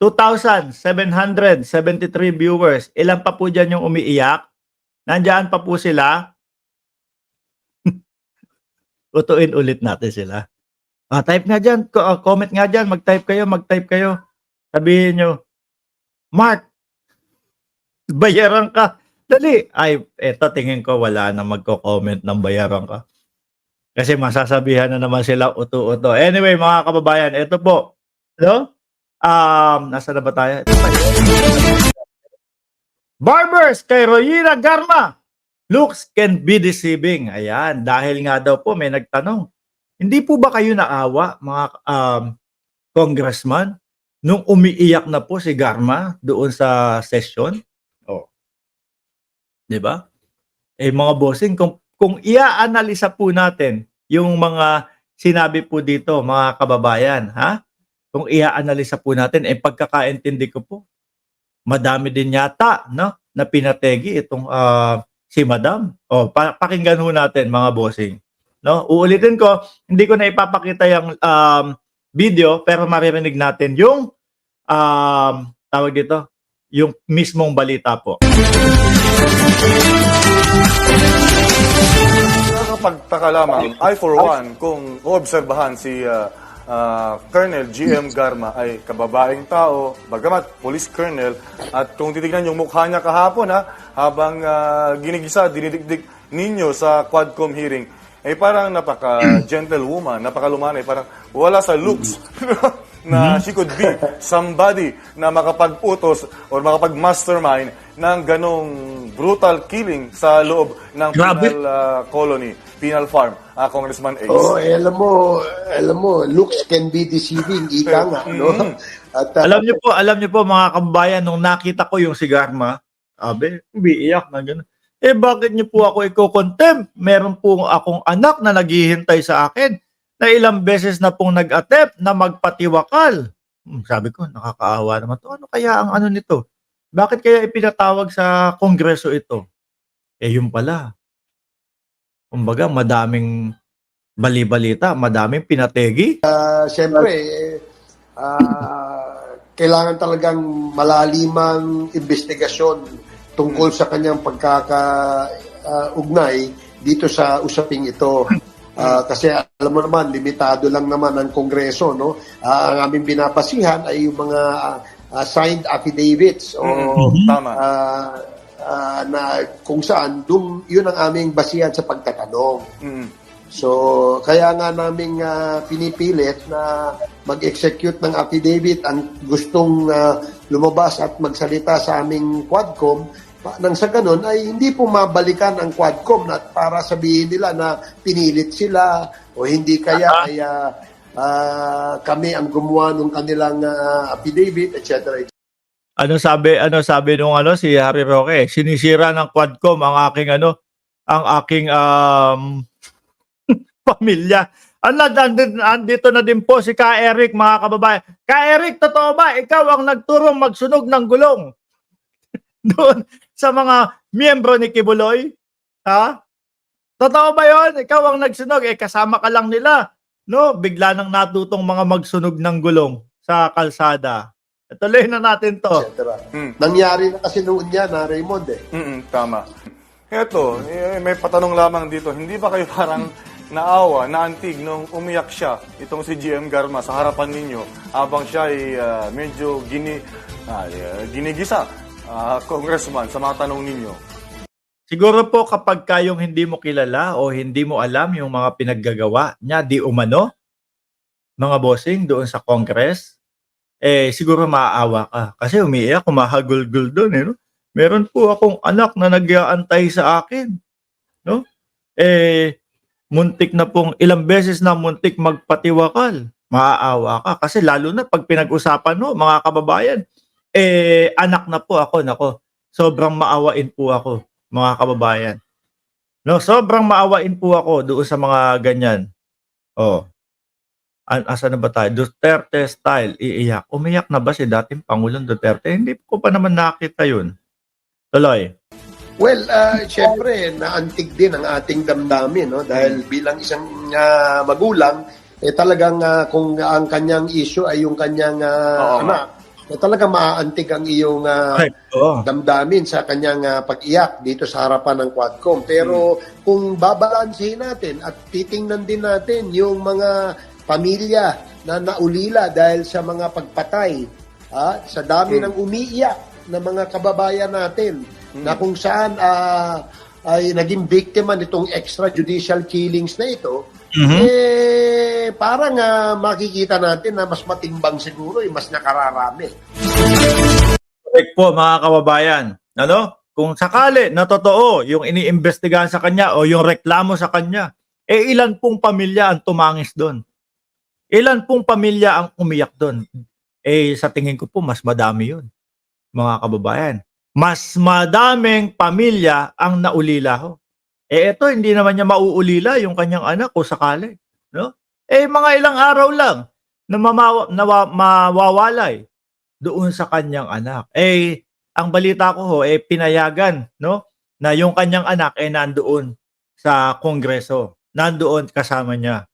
2,773 viewers. Ilan pa po dyan yung umiiyak? Nandiyan pa po sila? Utuin ulit natin sila. Type nga dyan. Comment nga dyan. Mag-type kayo. Sabihin nyo, Mark, bayaran ka. Dali. Ay, eto tingin ko wala na magko-comment ng bayaran ka. Kasi masasabihan na naman sila uto-uto. Anyway, mga kababayan, ito po. No? Nasa na ba tayo? Ito pa. Barbers kay Royina Garma. Looks can be deceiving. Ayan, dahil nga daw po may nagtanong. Hindi po ba kayo naawa, mga congressman, nung umiiyak na po si Garma doon sa session? Oh. 'Di ba? Mga bossing, kung i-analisa po natin yung mga sinabi po dito, mga kababayan, ha? Kung i-analisa po natin, pagkakaintindi ko po, madami din yata, no, na pinategi itong si Madam. Pakinggan ho natin, mga bossing. No? Uulitin ko, hindi ko na ipapakita yung video, pero maririnig natin yung tawag dito, yung mismong balita po. Nakakapagtaka lamang, I for one, kung oobserbahan si Colonel GM Garma ay kababaeng tao, bagamat police colonel, at kung titignan yung mukha niya kahapon, habang ginigisa, dinidikdik ninyo sa Quadcom hearing, ay parang napaka-gentlewoman, napakalumanay, parang wala sa looks na she could be somebody na makapag-utos or makapag-mastermind ng ganong brutal killing sa loob ng penal colony, penal farm, Congressman Ace. Alam mo, looks can be deceiving, ika nga, no? At, alam niyo po mga kababayan, nung nakita ko yung si Garma, umiiyak na gano'n. Bakit niyo po ako i-contempt? Meron po akong anak na naghihintay sa akin na ilang beses na pong nag-attempt na magpatiwakal. Sabi ko, nakakaawa naman to. Ano kaya ang ano nito? Bakit kaya ipinatawag sa kongreso ito? Yun pala. Kumbaga, madaming bali-balita, madaming pinategi. Siyempre, kailangan talagang malalimang investigasyon tungkol sa kanyang pagkakaugnay dito sa usaping ito. Kasi alam mo naman, limitado lang naman ang Kongreso, no? Ang aming binabasihan ay yung mga signed affidavits o na kung saan yun ang aming basihan sa pagtatanong. So, kaya nga naming pinipilit na mag-execute ng affidavit ang gustong lumabas at magsalita sa aming Quadcom. Nang sa ganun ay hindi po mabalikan ang Quadcom na para sabihin nila na pinilit sila o hindi kaya ay kami ang gumawa ng kanilang affidavit, etc. Ano sabi nung si Harry Roque? Sinisira ng Quadcom ang aking pamilya. Andito na din po si Ka Eric, mga kababayan. Ka Eric, totoo ba ikaw ang nagturong magsunog ng gulong doon sa mga miyembro ni Kibuloy? Ha? Totoo ba yon? Ikaw ang nagsunog, kasama ka lang nila. No, bigla nang natutong mga magsunog ng gulong sa kalsada. Tuloy na natin to. Nangyari na kasi noon yan, Raymond Tama. Eto, may patanong lamang dito. Hindi ba kayo parang naawa, naantig nung umiyak siya, itong si GM Garma, sa harapan ninyo habang siya ay medyo ginigisa, Congressman, sa mga tanong ninyo? Siguro po kapag kayong hindi mo kilala o hindi mo alam yung mga pinaggagawa niya, di umano, mga bossing doon sa Congress, siguro maaawa ka. Kasi umiiyak, kumahagulgul doon. No? Meron po akong anak na nag-aantay sa akin. No? Muntik na pong, ilang beses na muntik magpatiwakal. Maaawa ka. Kasi lalo na pag pinag-usapan mo, mga kababayan, anak na po ako. Nako, sobrang maawain po ako, mga kababayan. No, sobrang maawain po ako doon sa mga ganyan. Asa na ba tayo? Duterte style, iiyak. Umiyak na ba si dating Pangulong Duterte? Hindi ko pa naman nakita yun. Tuloy. Well, syempre, naantig din ang ating damdamin, no? Dahil bilang isang magulang, talagang kung ang kanyang issue ay yung kanyang Oo, anak, talagang maaantig ang iyong Oo. damdamin sa kanyang pag-iyak dito sa harapan ng Quadcom. Pero kung babalansehin natin at titingnan din natin yung mga pamilya na naulila dahil sa mga pagpatay, sa dami ng umiiyak na mga kababayan natin na kung saan ay naging biktima nitong extrajudicial killings na ito, parang makikita natin na mas matimbang siguro, mas nakararami. Correct po mga kababayan. Ano? Kung sakali na totoo yung iniimbestigahan sa kanya o yung reklamo sa kanya, ilan pong pamilya ang tumangis doon? Ilan pong pamilya ang umiyak doon? Sa tingin ko po, mas madami yun, mga kababayan. Mas madaming pamilya ang naulila ho. Ito, hindi naman niya mauulila yung kanyang anak kung sakali. No? Mga ilang araw lang na mawawalay doon sa kanyang anak. Ang balita ko ho, pinayagan, no, na yung kanyang anak nandoon sa Kongreso. Nandoon kasama niya.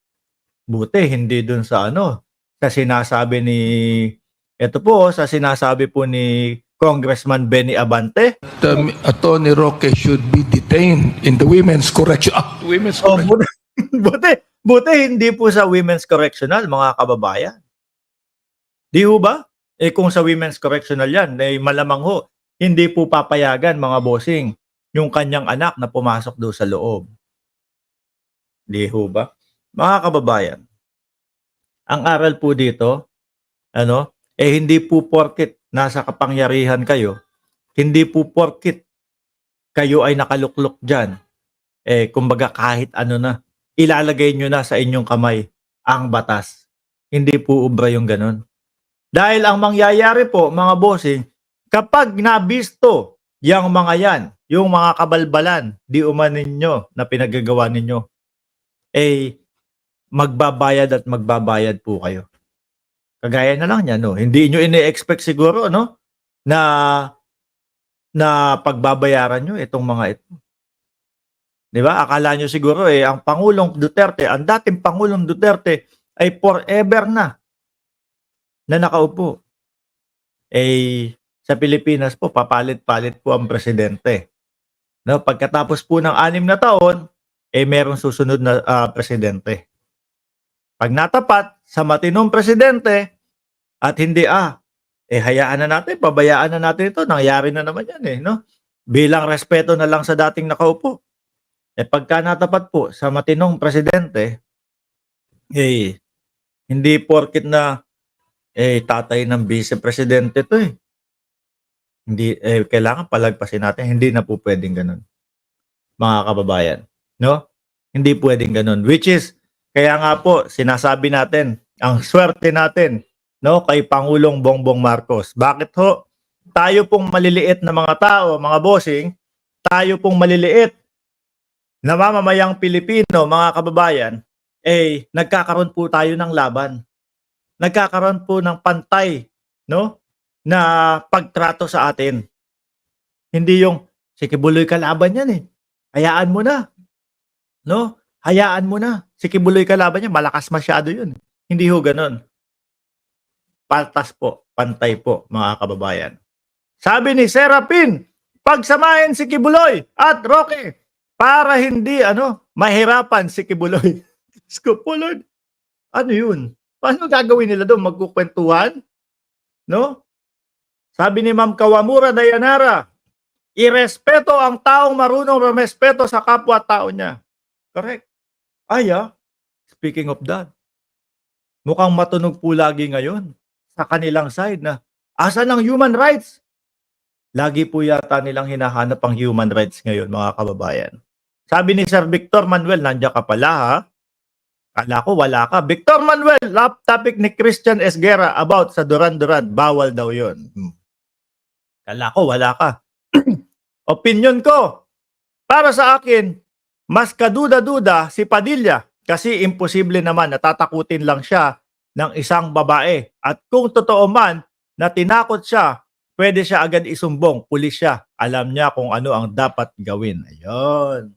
Buti, hindi doon sa sa sinasabi sa sinasabi po ni Congressman Benny Abante. Attorney Roque should be detained in the Women's Correction. Women's Correction. Buti hindi po sa Women's Correctional, mga kababayan. Di ho ba? Kung sa Women's Correctional yan, malamang ho, hindi po papayagan, mga bossing, yung kanyang anak na pumasok doon sa loob. Di ho ba? Mga kababayan, ang aral po dito, hindi po porket nasa kapangyarihan kayo, hindi po porket kayo ay nakaluklok dyan, kumbaga kahit na, ilalagay nyo na sa inyong kamay ang batas. Hindi po ubra yung ganun. Dahil ang mangyayari po, mga bossing, kapag nabisto yung mga yan, yung mga kabalbalan, di umanin nyo na pinagagawa ninyo, magbabayad at magbabayad po kayo. Kagaya na lang niya, no? Hindi nyo ini-expect siguro, na pagbabayaran nyo itong mga ito. Di ba? Akala nyo siguro, ang Pangulong Duterte, ang dating Pangulong Duterte, ay forever na nakaupo. Sa Pilipinas po, papalit-palit po ang presidente. No? Pagkatapos po ng 6 na taon, merong susunod na presidente. Pag natapat sa matinong presidente at hindi hayaan na natin, pabayaan na natin ito, nangyari na naman yan no? Bilang respeto na lang sa dating nakaupo. Pagka natapat po sa matinong presidente, hindi porkit na tatay ng vice-presidente to Hindi, kailangan palagpasin natin, hindi na po pwedeng ganun. Mga kababayan, no? Hindi pwedeng ganun. Which is, kaya nga po, sinasabi natin, ang swerte natin, no, kay Pangulong Bongbong Marcos. Bakit ho? Tayo pong maliliit na mga tao, mga bossing, tayo pong maliliit na mamamayang Pilipino, mga kababayan, nagkakaroon po tayo ng laban. Nagkakaroon po ng pantay, no, na pagtrato sa atin. Hindi yung, sige buloy kalaban yan hayaan mo na. No? Hayaan mo na. Si Kibuloy kalaban niya, malakas masyado yun. Hindi ho ganun. Paltas po, pantay po, mga kababayan. Sabi ni Serapin, pagsamahin si Kibuloy at Roque para hindi, mahirapan si Kibuloy. Lord, ano yun? Paano gagawin nila doon? Magkukwentuhan? No? Sabi ni Ma'am Kawamura Dayanara, irespeto ang taong marunong rumespeto sa kapwa-tao niya. Correct. Speaking of that, mukhang matunog po lagi ngayon sa kanilang side na asan ang human rights? Lagi po yata nilang hinahanap ang human rights ngayon, mga kababayan. Sabi ni Sir Victor Manuel, nandiyan ka pala ha? Kala ko wala ka. Victor Manuel, topic ni Christian Esguerra about sa Duran-Duran, bawal daw yun. Kala ko wala ka. Opinion ko, para sa akin, mas kaduda-duda si Padilla kasi imposible naman na tatakutin lang siya ng isang babae. At kung totoo man na tinakot siya, pwede siya agad isumbong, pulis siya. Alam niya kung ano ang dapat gawin. Ayun.